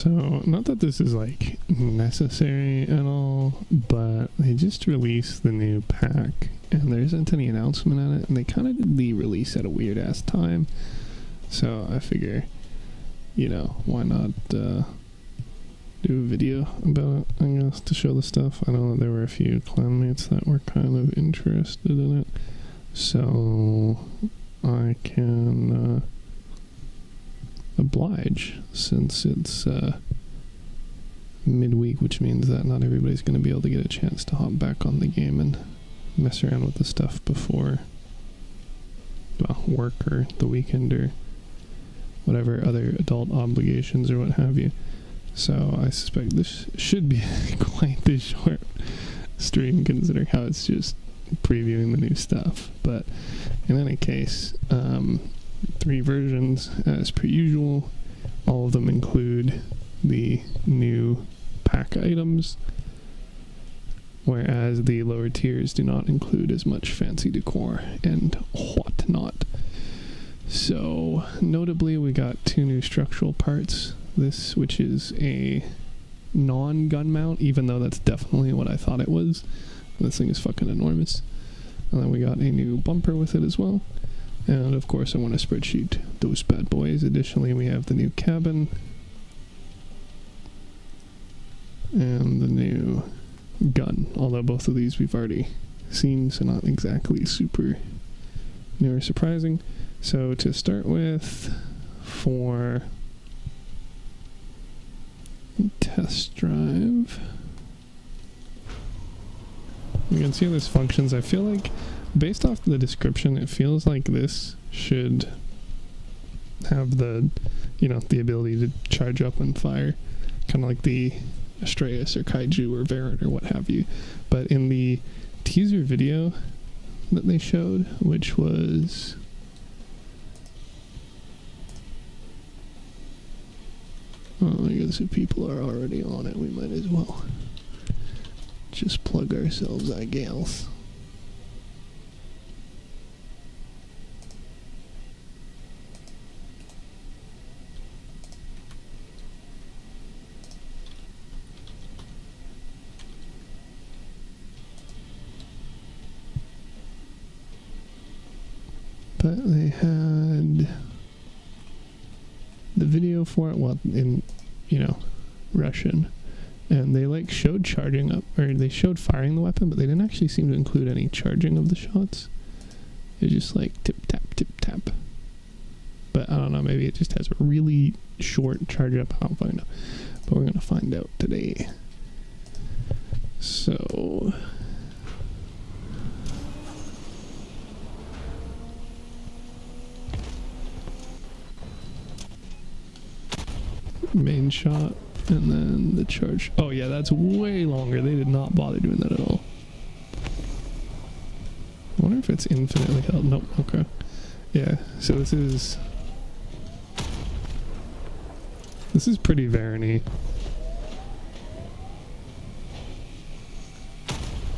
So, not that this is like necessary at all, but they just released the new pack and there isn't any announcement on it, and they kind of did the release at a weird ass time. So I figure, you know, why not do a video about it, I guess, to show the stuff. I know that there were a few clanmates that were kind of interested in it, so I can oblige, since it's midweek, which means that not everybody's going to be able to get a chance to hop back on the game and mess around with the stuff before, well, work or the weekend or whatever other adult obligations or what have you. So I suspect this should be quite the short stream, considering how it's just previewing the new stuff. But in any case, 3 versions as per usual. All of them include the new pack items, whereas the lower tiers do not include as much fancy decor and whatnot. So notably, we got 2 new structural parts. This, which is a non-gun mount, even though that's definitely what I thought it was. This thing is fucking enormous. And then we got a new bumper with it as well. And of course I want to spreadsheet those bad boys. Additionally, we have the new cabin and the new gun, although both of these we've already seen, so not exactly super new or surprising. So to start with, for test drive, you can see how this functions. I feel like, based off the description, it feels like this should have the, you know, the ability to charge up and fire, kind of like the Astraeus or Kaiju or Varant or what have you. But in the teaser video that they showed, which was I guess if people are already on it, we might as well just plug ourselves, I guess. But they had the video for it, well, in, you know, Russian, and they like showed charging up, or they showed firing the weapon, but they didn't actually seem to include any charging of the shots. They just like tip tap, but I don't know, maybe it just has a really short charge up, I don't fucking know, but we're gonna find out today. So main shot, and then the charge. Oh yeah, that's way longer. They did not bother doing that at all. I wonder if it's infinitely held. Nope. Okay. Yeah, so this is pretty Varany.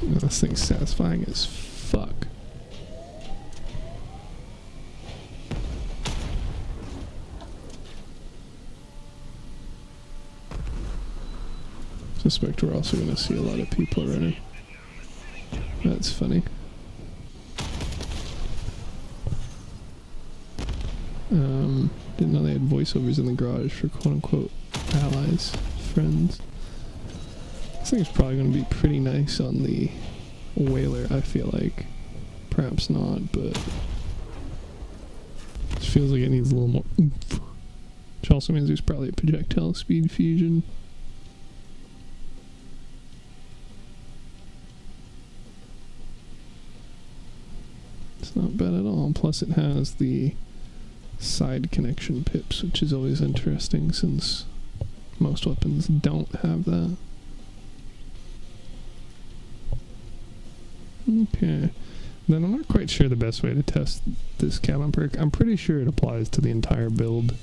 This thing's satisfying as fuck. Suspect we're also going to see a lot of people running. That's funny. Didn't know they had voiceovers in the garage for quote-unquote allies, friends. This thing's probably going to be pretty nice on the Whaler, I feel like. Perhaps not, but it feels like it needs a little more oomph. Which also means there's probably a projectile speed fusion. It's not bad at all. Plus it has the side connection pips, which is always interesting since most weapons don't have that. Okay. Then I'm not quite sure the best way to test this cabin perk. I'm pretty sure it applies to the entire build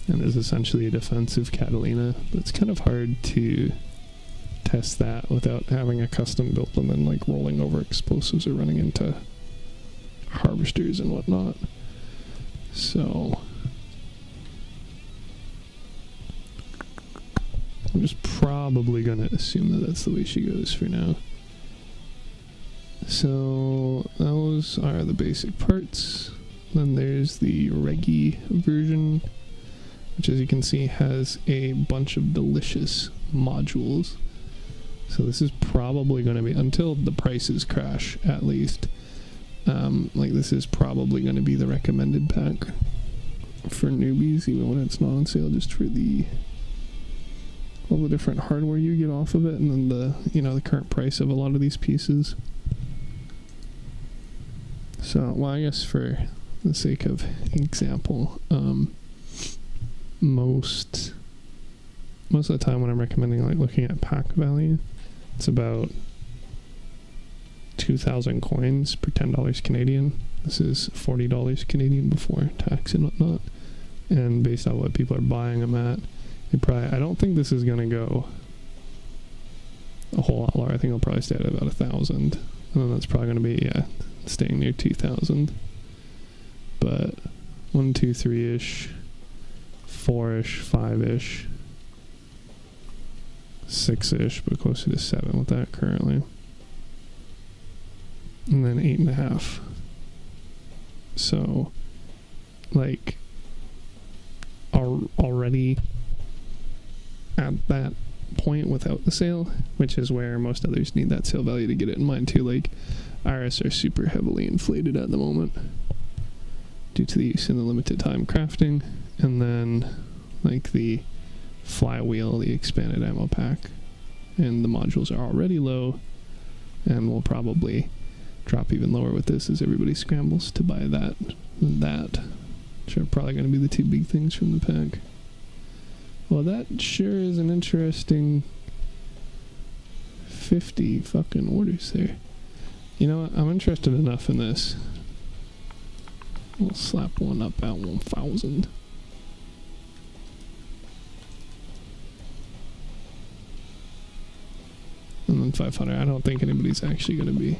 and is essentially a defensive Catalina, but it's kind of hard to test that without having a custom built and then like rolling over explosives or running into harvesters and whatnot. So I'm just probably going to assume that that's the way she goes for now. So those are the basic parts. Then there's the Reggie version, which as you can see has a bunch of delicious modules. So this is probably going to be, until the prices crash at least, like this is probably going to be the recommended pack for newbies, even when it's not on sale, just for all the different hardware you get off of it, and then the current price of a lot of these pieces. So, well, I guess for the sake of example, most of the time when I'm recommending like looking at pack value, it's about 2,000 coins per $10 Canadian. This is $40 Canadian before tax and whatnot. And based on what people are buying them at, I don't think this is gonna go a whole lot lower. I think it'll probably stay at about 1,000, and then that's probably gonna be staying near 2,000. But 1, 2, 3-ish, 4-ish, 5-ish, 6-ish, but closer to 7 with that currently. And then 8.5. So, like, already at that point without the sale, which is where most others need that sale value to get it in mind too. Like, Iris are super heavily inflated at the moment due to the use in the limited time crafting, and then like the flywheel, the expanded ammo pack, and the modules are already low and will probably drop even lower with this as everybody scrambles to buy that and that, which are probably going to be the two big things from the pack. Well, that sure is an interesting 50 fucking orders there. You know what? I'm interested enough in this. We'll slap one up at 1,000. And then 500. I don't think anybody's actually going to be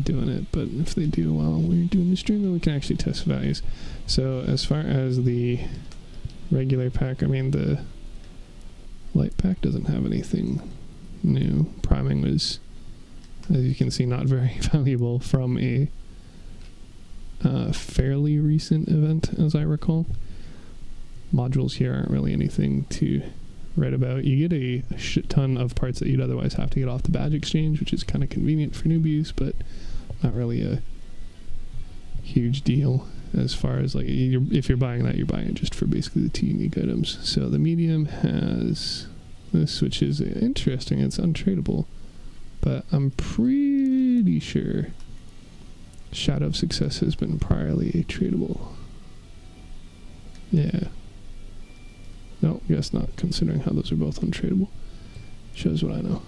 doing it, but if they do while we're doing the stream, then we can actually test values. So as far as the regular pack, I mean the Lite pack doesn't have anything new. Priming was, as you can see, not very valuable from a fairly recent event, as I recall. Modules here aren't really anything to write about. You get a shit ton of parts that you'd otherwise have to get off the badge exchange, which is kind of convenient for newbies, but not really a huge deal as far as like if you're buying that, you're buying it just for basically the 2 unique items. So the medium has this, which is interesting. It's untradeable, but I'm pretty sure Shadow of Success has been priorly tradable. Yeah. No, guess not, considering how those are both untradeable. Shows what I know.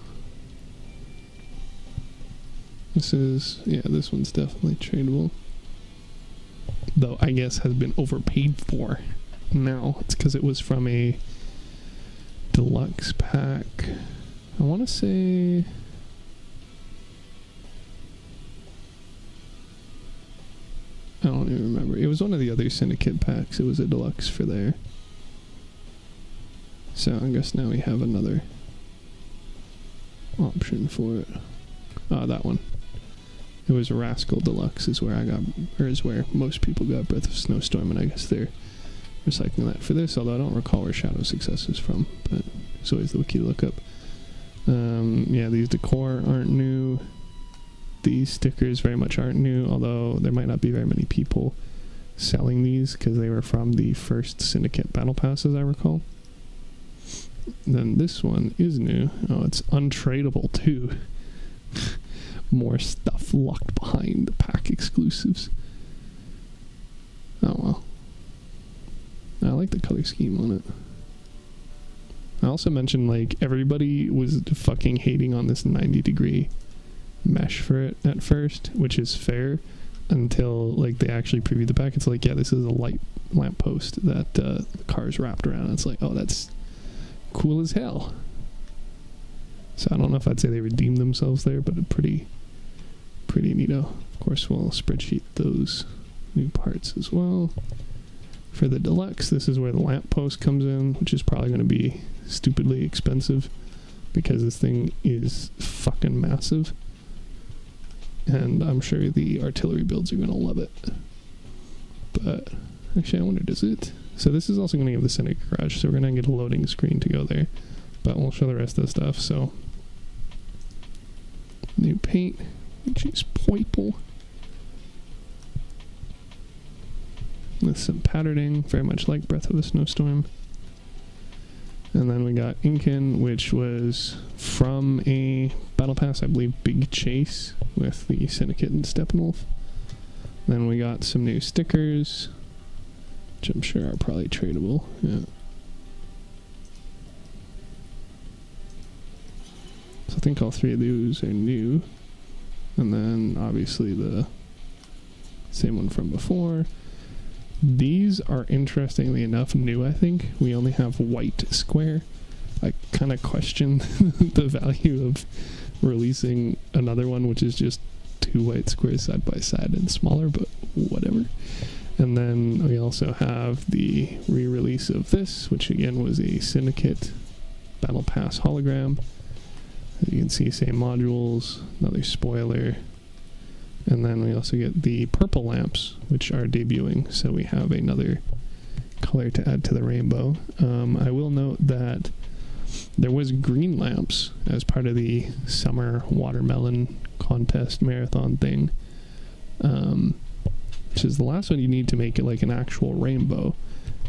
This is, this one's definitely tradable. Though I guess has been overpaid for now. It's because it was from a deluxe pack. I want to say... I don't even remember. It was one of the other syndicate packs. It was a deluxe for there. So I guess now we have another option for it. That one. It was a Rascal Deluxe is where I got, or is where most people got Breath of Snowstorm, and I guess they're recycling that for this, although I don't recall where Shadow of Success is from, but it's always the wiki to look up. These decor aren't new. These stickers very much aren't new, although there might not be very many people selling these because they were from the first Syndicate Battle Pass, as I recall. Then this one is new. Oh, it's untradeable too. More stuff locked behind the pack exclusives. Oh well. I like the color scheme on it. I also mentioned, like, everybody was fucking hating on this 90-degree mesh for it at first, which is fair, until, like, they actually preview the pack. It's like, yeah, this is a light lamppost that the car's wrapped around. It's like, oh, that's cool as hell. So I don't know if I'd say they redeemed themselves there, but pretty neato. Of course, we'll spreadsheet those new parts as well. For the Deluxe, this is where the lamp post comes in, which is probably going to be stupidly expensive because this thing is fucking massive. And I'm sure the artillery builds are going to love it. But actually, I wonder, does it? So this is also going to give the Cynic garage, so we're going to get a loading screen to go there. But we'll show the rest of the stuff. So new paint, which is purple. With some patterning, very much like Breath of the Snowstorm. And then we got Inkin, which was from a Battle Pass, I believe, Big Chase with the Syndicate and Steppenwolf. Then we got some new stickers, which I'm sure are probably tradable. Yeah. So I think all three of those are new. And then obviously the same one from before. These are, interestingly enough, new, I think. We only have white square. I kind of question the value of releasing another one, which is just two white squares side by side and smaller, but whatever. And then we also have the re-release of this, which again was a Syndicate Battle Pass hologram. As you can see, same modules, another spoiler. And then we also get the purple lamps, which are debuting, so we have another color to add to the rainbow. I will note that there was green lamps as part of the summer watermelon contest marathon thing, which is the last one you need to make it like an actual rainbow,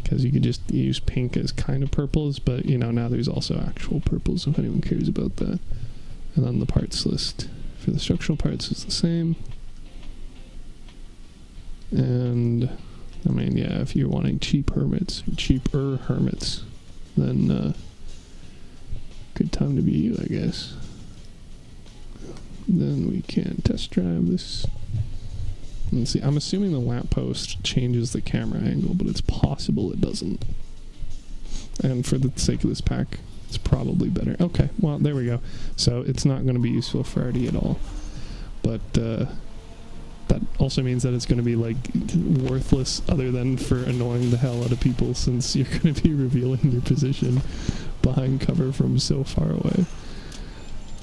because you could just use pink as kind of purples, but you know, now there's also actual purples if anyone cares about that. And then the parts list for the structural parts is the same. And I mean, yeah, if you're wanting cheaper hermits, then good time to be you, I guess. Then we can test drive this. Let's see, I'm assuming the lamppost changes the camera angle, but it's possible it doesn't. And for the sake of this pack, it's probably better. Okay, well, there we go. So it's not going to be useful for Artie at all. But that also means that it's going to be like worthless other than for annoying the hell out of people, since you're going to be revealing your position behind cover from so far away.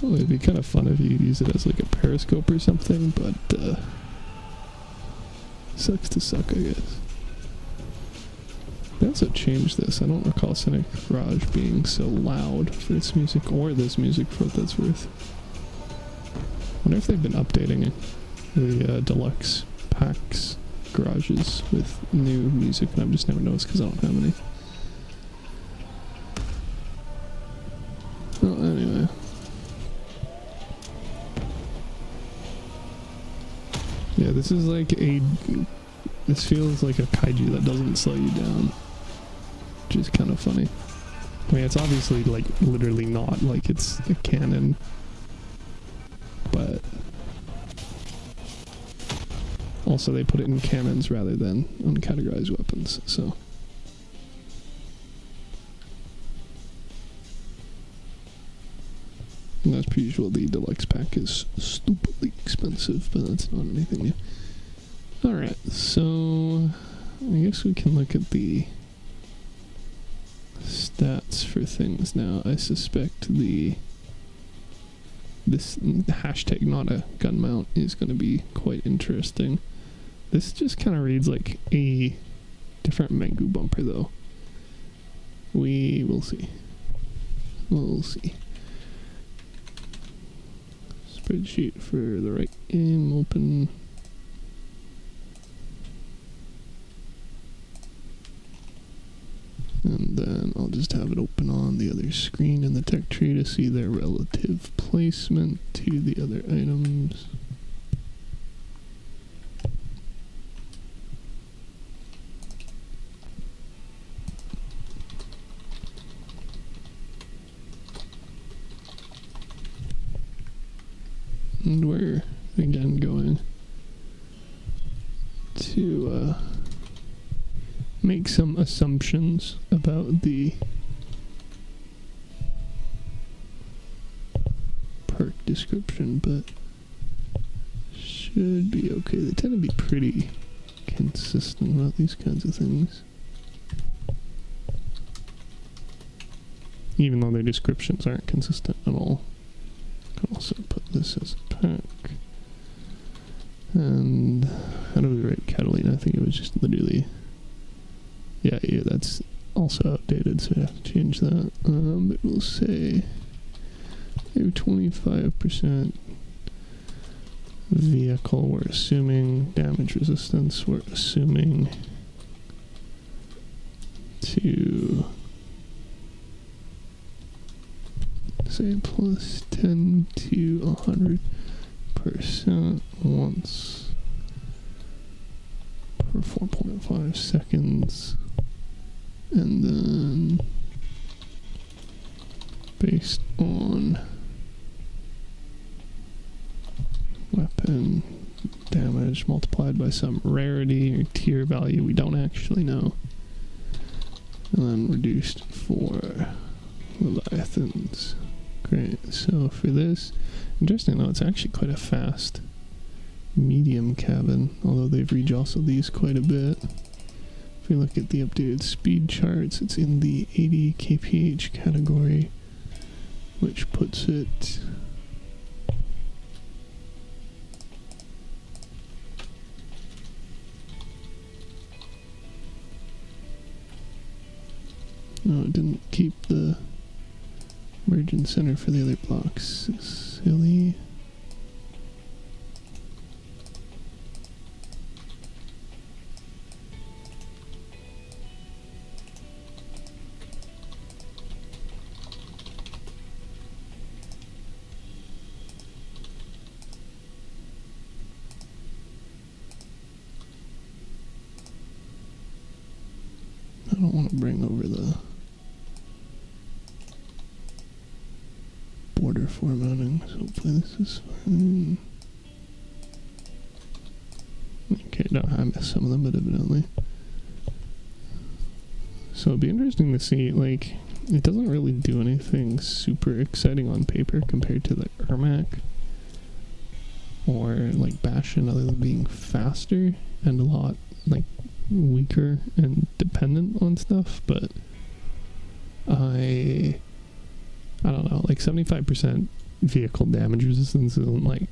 Well, it'd be kind of fun if you use it as like a periscope or something, but sucks to suck, I guess. They also changed this. I don't recall Cynic Garage being so loud for its music, or this music for what that's worth. I wonder if they've been updating it. The deluxe packs garages with new music, and I've just never noticed because I don't have any. Well, anyway. Yeah, this is like this feels like a kaiju that doesn't slow you down, which is kind of funny. I mean, it's obviously like literally not, like it's a cannon, but also they put it in cannons rather than uncategorized weapons, so. And as per usual, the deluxe pack is stupidly expensive, but that's not anything new. Alright, so I guess we can look at the stats for things now. I suspect this hashtag not a gun mount is going to be quite interesting. This just kind of reads like a different Mengu bumper, though. We will see. We'll see. Spreadsheet for the right game, open. And then I'll just have it open on the other screen in the tech tree to see their relative placement to the other items. And we're again going to make some assumptions about the perk description, but should be okay. They tend to be pretty consistent about these kinds of things. even though their descriptions aren't consistent at all. I can also put this as a pack. And how do we write Catalina? I think it was just literally... Yeah, that's also outdated, so I have to change that. But we'll say 25% vehicle. We're assuming damage resistance. We're assuming to say plus 10 to 100% once for 4.5 seconds, and then based on weapon damage multiplied by some rarity or tier value we don't actually know, and then reduced for Leviathans. Great. So for this, interesting though, it's actually quite a fast medium cabin, although they've rejostled these quite a bit. If we look at the updated speed charts, it's in the 80 kph category, which puts it no, it didn't keep the margin center for the other blocks. Silly. I don't want to bring over the border formatting, so hopefully this is fine. Okay, no, I missed some of them, but evidently. So it'd be interesting to see, like, it doesn't really do anything super exciting on paper compared to, like, Ermac or, like, Bastion, other than being faster and a lot, like, weaker and dependent on stuff, but I don't know, like 75% vehicle damage resistance isn't like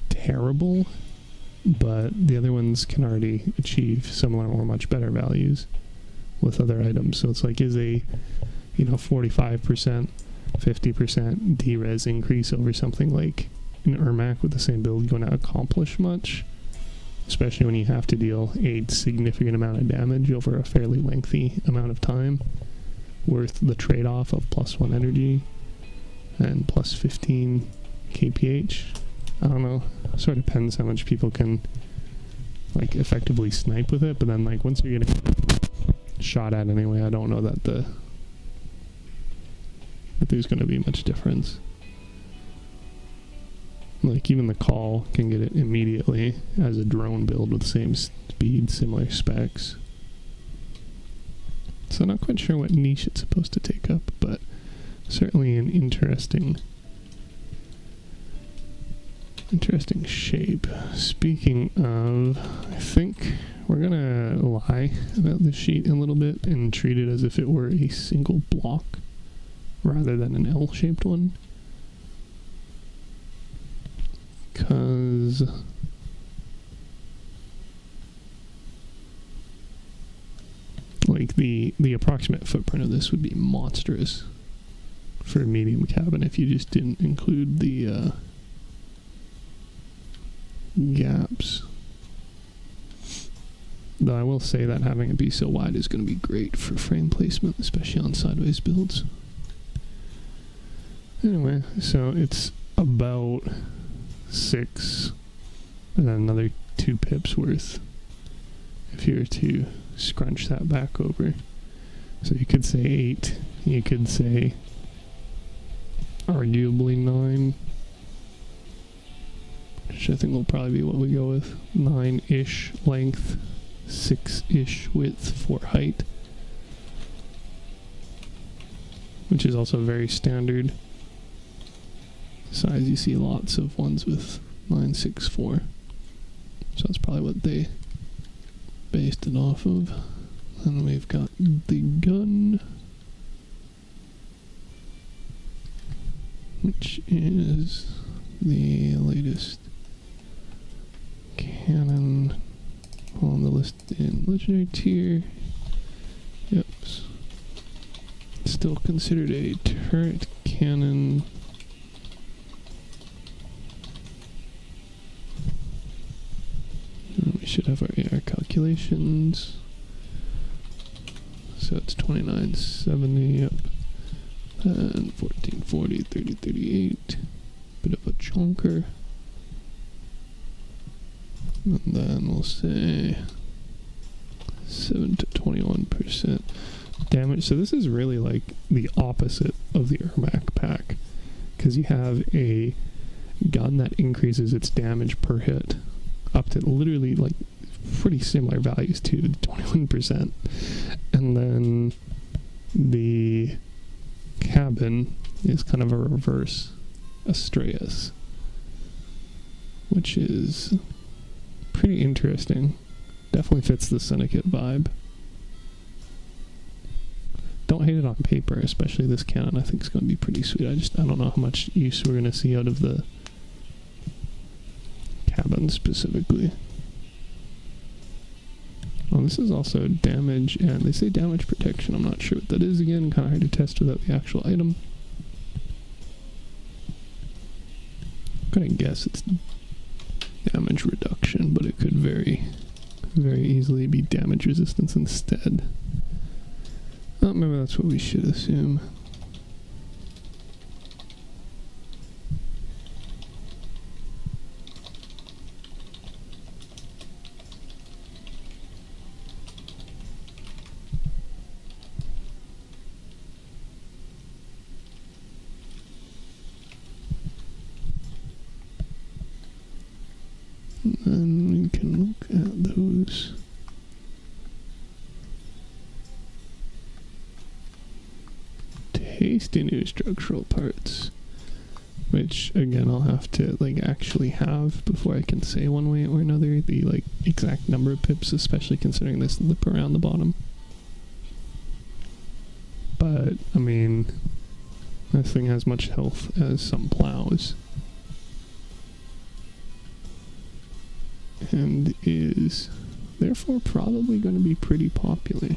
terrible, but the other ones can already achieve similar or much better values with other items. So it's like, is a 45%, 50% D-res increase over something like an Ermac with the same build going to accomplish much? Especially when you have to deal a significant amount of damage over a fairly lengthy amount of time, worth the trade-off of +1 energy and plus 15 kph. I don't know, sort of depends how much people can like effectively snipe with it, but then like once you're getting shot at anyway, I don't know that there's going to be much difference. Like even the call can get it immediately as a drone build with the same speed, similar specs. So not quite sure what niche it's supposed to take up, but certainly an interesting shape. Speaking of, I think we're gonna lie about this sheet a little bit and treat it as if it were a single block rather than an L-shaped one. Because like the approximate footprint of this would be monstrous for a medium cabin if you just didn't include the gaps. Though I will say that having it be so wide is going to be great for frame placement, especially on sideways builds. Anyway, so it's about 6 and then another 2 pips worth if you were to scrunch that back over. So you could say 8, you could say arguably 9, which I think will probably be what we go with. 9-ish length, 6-ish width for height, which is also very standard size. You see lots of ones with 9.64, so that's probably what they based it off of. And we've got the gun. which is the latest cannon on the list in legendary tier. Yep. Still considered a turret cannon. We should have our AR calculations. So it's 2970, yep. And 1440, 3038. Bit of a chunker. And then we'll say 7 to 21% damage. So this is really like the opposite of the Ermac pack, because you have a gun that increases its damage per hit up to literally like pretty similar values to 21%, and then the cabin is kind of a reverse Astreus, which is pretty interesting. Definitely fits the Syndicate vibe. Don't hate it on paper, especially this cannon. I think it's going to be pretty sweet. I don't know how much use we're going to see out of the cabin specifically. Oh, this is also damage, and they say damage protection. I'm not sure what that is again. Kind of hard to test without the actual item. I'm going to guess it's damage reduction, but it could very easily be damage resistance instead. Oh, maybe that's what we should assume. And then we can look at those. Tasty new structural parts, which again I'll have to like actually have before I can say one way or another the like exact number of pips, especially considering this lip around the bottom. But I mean, this thing has much health as some plows, and is therefore probably going to be pretty popular.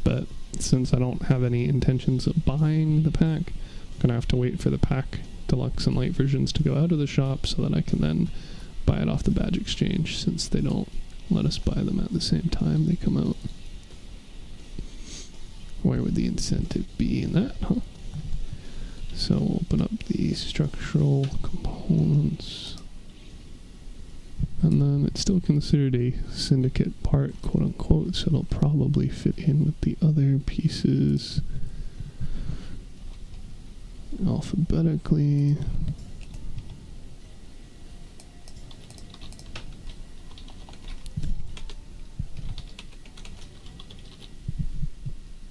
But since I don't have any intentions of buying the pack, I'm going to have to wait for the pack deluxe and light versions to go out of the shop so that I can then buy it off the badge exchange, since they don't let us buy them at the same time they come out. Where would the incentive be in that, huh? So we'll open up the structural components. And then it's still considered a syndicate part, quote unquote, so it'll probably fit in with the other pieces alphabetically.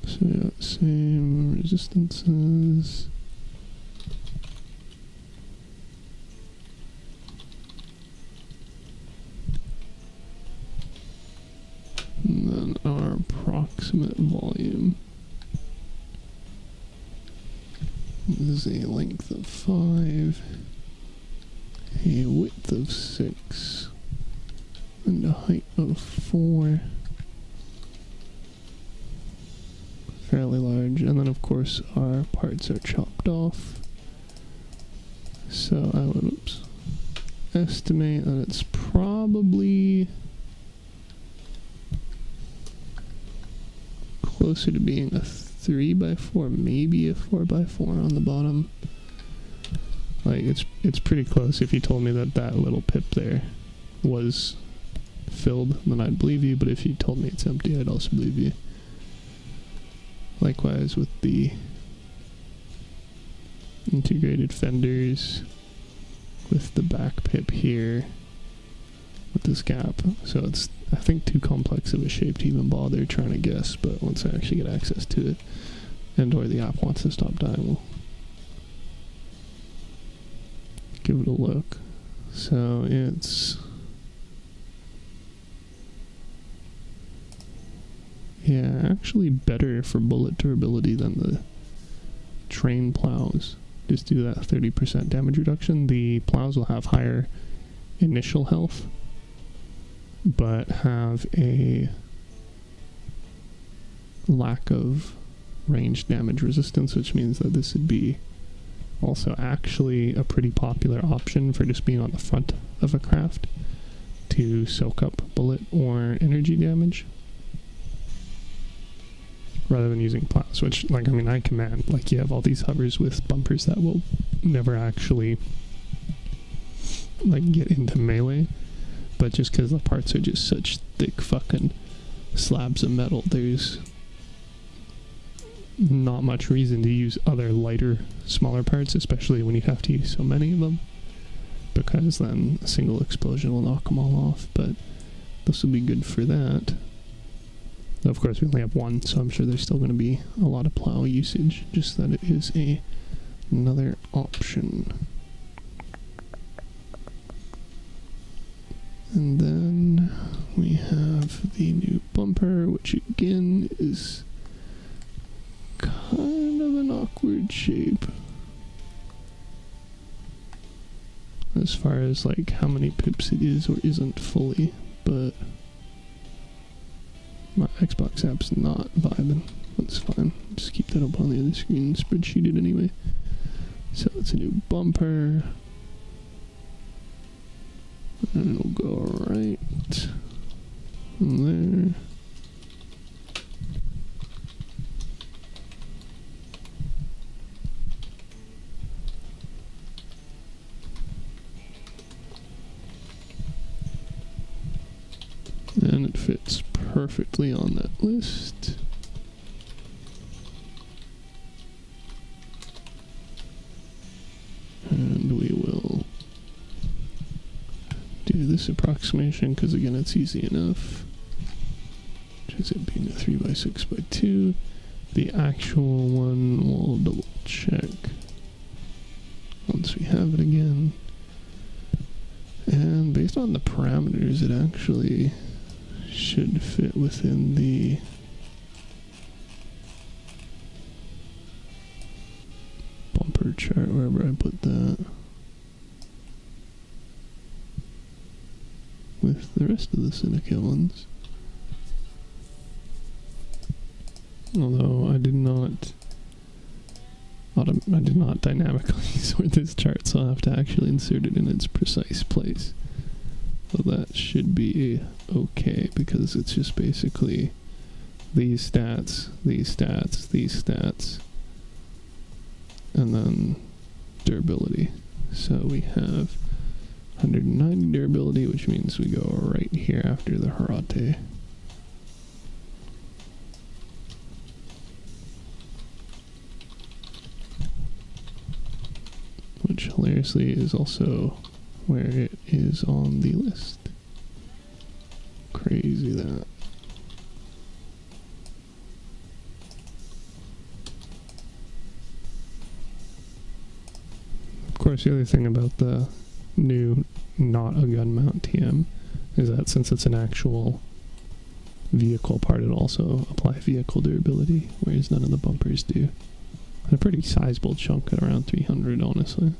So yeah, same resistances. And then our approximate volume is a length of 5, a width of 6, and a height of 4. Fairly large. And then of course our parts are chopped off. So I would estimate that it's probably closer to being a 3x4, maybe a 4x4 on the bottom. Like it's pretty close. If you told me that little pip there was filled, then I'd believe you, but if you told me it's empty, I'd also believe you. Likewise with the integrated fenders, with the back pip here, with this gap. So it's, I think, too complex of a shape to even bother trying to guess, but once I actually get access to it, and or the app wants to stop dying, we'll give it a look. So it's, yeah, actually better for bullet durability than the train plows. just do that 30% damage reduction. The plows will have higher initial health, but have a lack of range damage resistance, which means that this would be also actually a pretty popular option for just being on the front of a craft to soak up bullet or energy damage, rather than using plows, which, like, I mean, I command, like, you have all these hovers with bumpers that will never actually, like, get into melee, but just because the parts are just such thick fucking slabs of metal, there's not much reason to use other lighter, smaller parts, especially when you have to use so many of them, because then a single explosion will knock them all off. But this will be good for that. Of course, we only have one, so I'm sure there's still going to be a lot of plow usage, just that it is another option. And then we have the new bumper, which again is kind of an awkward shape as far as like how many pips it is or isn't fully, but my Xbox app's not vibing. That's fine. Just keep that up on the other screen, spreadsheet it anyway. So it's a new bumper, and it'll go right there. And it fits perfectly on that list. And we will do this approximation because, again, it's easy enough. Which is it being a 3x6x2. The actual one we'll double check once we have it again. And based on the parameters, it actually should fit within the bumper chart, wherever I put that, with the rest of the Syndicate ones. Although I did not dynamically sort this chart, so I'll have to actually insert it in its precise place. So that should be okay, because it's just basically these stats, these stats, these stats, and then durability. So we have 190 durability, which means we go right here after the Harate. Which hilariously is also where it is on the list. Crazy that. Of course, the other thing about the new not a gun mount TM is that since it's an actual vehicle part, it also applies vehicle durability, whereas none of the bumpers do. And a pretty sizable chunk at around 300, honestly.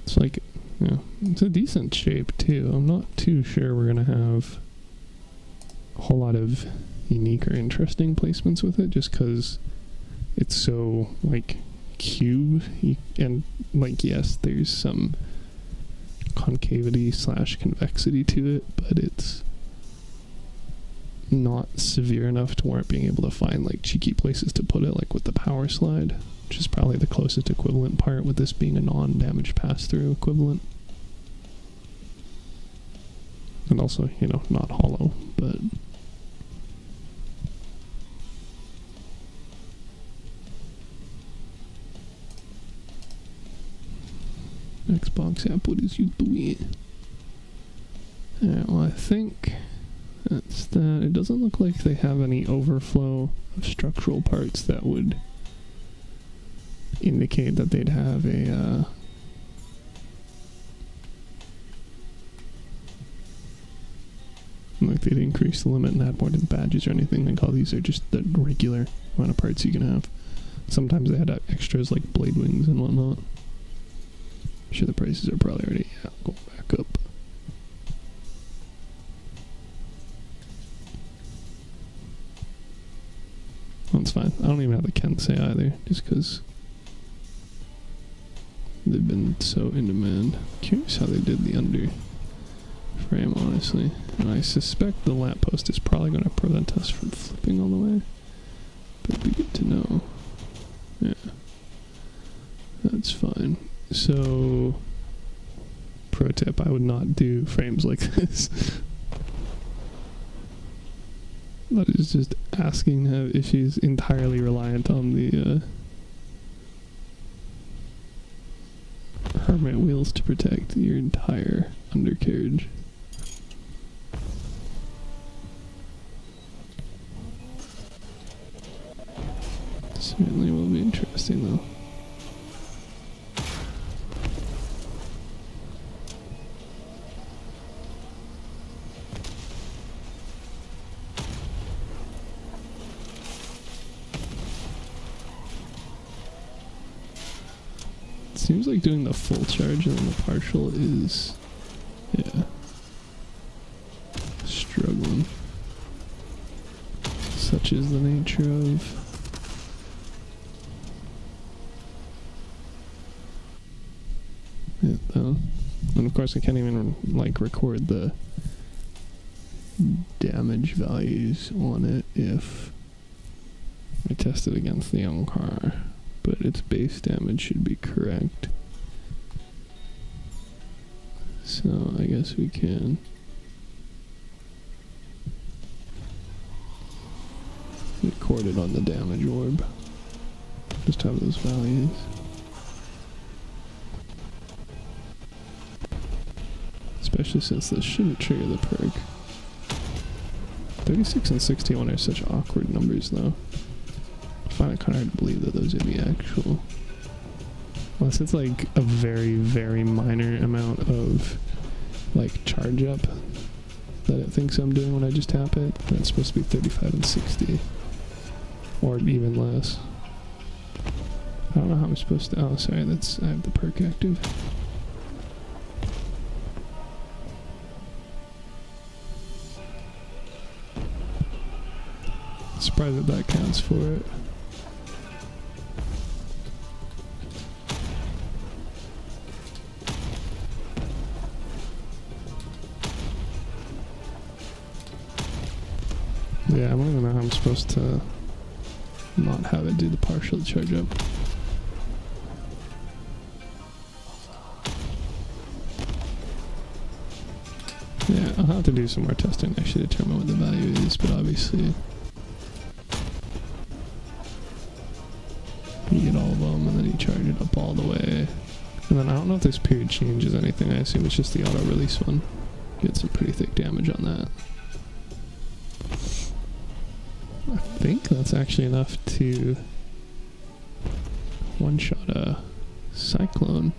It's like, yeah, it's a decent shape too. I'm not too sure we're gonna have a whole lot of unique or interesting placements with it, just because it's so, like, cube, and, like, yes, there's some concavity / convexity to it, but it's not severe enough to warrant being able to find, like, cheeky places to put it, like with the power slide, which is probably the closest equivalent part, with this being a non-damage pass-through equivalent. And also, you know, not hollow, but Xbox app, what is you doing? Well, I think that's that. It doesn't look like they have any overflow of structural parts that would indicate that they'd have a like they'd increase the limit and add more to the badges or anything. Like, all these are just the regular amount of parts you can have. Sometimes they had extras like blade wings and whatnot. I'm sure the prices are probably already going back up. That's fine. I don't even have the Kensei either, just because they've been so in demand. Curious how they did the under frame, honestly. And I suspect the lamp post is probably going to prevent us from flipping all the way. But it'd be good to know. Yeah. That's fine. So, pro tip, I would not do frames like this. That is just asking to have issues entirely reliant on the hermit wheels to protect your entire undercarriage. Certainly will be interesting though. Seems like doing the full charge and then the partial is, yeah, struggling. Such is the nature of it, though. And of course I can't even, like, record the damage values on it if I test it against the young car. But its base damage should be correct. So I guess we can record it on the damage orb. Just have those values. Especially since this shouldn't trigger the perk. 36 and 61 are such awkward numbers though. I find it kind of hard to believe that those are the actual. Unless it's like a very, very minor amount of like charge up that it thinks I'm doing when I just tap it. That's supposed to be 35 and 60. Or even less. I don't know how I'm supposed to. Oh, sorry, I have the perk active. Surprised that counts for it. Yeah, I don't even know how I'm supposed to not have it do the partial charge up. Yeah, I'll have to do some more testing to actually determine what the value is, but obviously you get all of them and then you charge it up all the way. And then I don't know if this period changes anything. I assume it's just the auto release one. Get some pretty thick damage on that. I think that's actually enough to one-shot a Cyclone.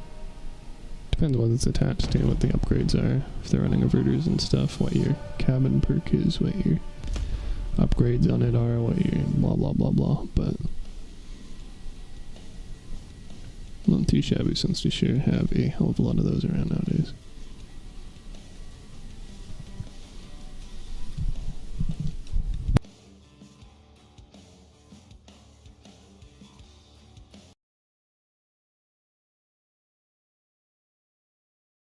Depends what it's attached to, what the upgrades are. If they're running averters and stuff, what your cabin perk is, what your upgrades on it are, what your blah blah blah blah. But not too shabby since we sure have a hell of a lot of those around nowadays.